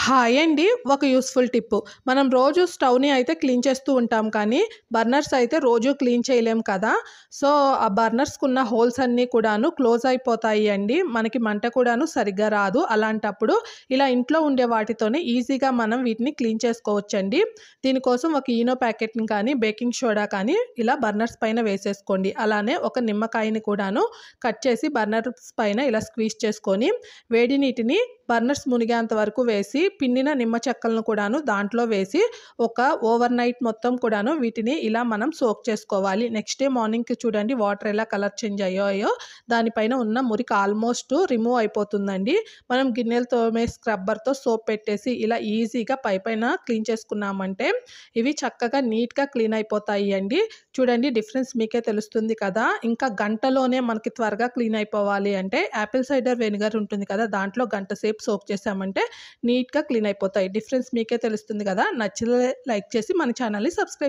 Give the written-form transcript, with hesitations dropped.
Hi అండి. ఒక useful Tipu. మనం రోజు స్టవ్‌ని అయితే క్లీన్ చేస్తూ ఉంటాం కానీ, బర్నర్స్ అయితే రోజు క్లీన్ చేయలేం కదా! సో, ఆ బర్నర్స్‌కున్న హోల్స్ అన్నీ కూడాను క్లోజ్ అయిపోతాయి అండి. మనకి మంట కూడాను సరిగ్గా రాదు. అలాంటప్పుడు ఇలా ఇంట్లో ఉండే వాటితోనే ఈజీగా మనం వీటిని క్లీన్ చేసుకోవచ్చండి. దీనికోసం ఒక ఈనో ప్యాకెట్‌ని కానీ, బేకింగ్ సోడా కానీ ఇలా బర్నర్స్ పైన వేసేసుకోండి. అలానే ఒక నిమ్మకాయని కూడాను కట్ చేసి బర్నర్స్ పైన ఇలా స్క్వీజ్ చేసుకొని, వేడి నీటిని బర్నర్స్ మునిగేంత వరకు వేసి, పిండిన నిమ్మ చెక్కలను కూడాను దాంట్లో వేసి, ఒక ఓవర్ నైట్ మొత్తం కూడాను వీటిని ఇలా మనం సోక్ చేసుకోవాలి. నెక్స్ట్ డే మార్నింగ్‌కి చూడండి వాటర్ ఎలా కలర్ చేంజ్ అయ్యాయో, దానిపైన ఉన్న మురికి ఆల్మోస్ట్ రిమూవ్ అయిపోతుందండి. మనం గిన్నెలు తోమే స్క్రబ్బర్‌తో సోప్ పెట్టేసి ఇలా ఈజీగా పైపైన క్లీన్ చేసుకున్నామంటే, ఇవి చక్కగా నీట్‌గా క్లీన్ అయిపోతాయి అండి. చూడండి డిఫరెన్స్ మీకే తెలుస్తుంది కదా! ఇంకా గంటలోనే మనకి త్వరగా క్లీన్ అయిపోవాలి అంటే, యాపిల్ సైడర్ వెనిగర్ ఉంటుంది కదా! దాంట్లో గంట సేపు సోక్ చేసామంటే నీట్‌గా క్లీన్ అయిపోతాయి. డిఫరెన్స్ మీకే తెలుస్తుంది కదా! నచ్చితే లైక్ చేసి మన ఛానల్‌ని సబ్స్క్రైబ్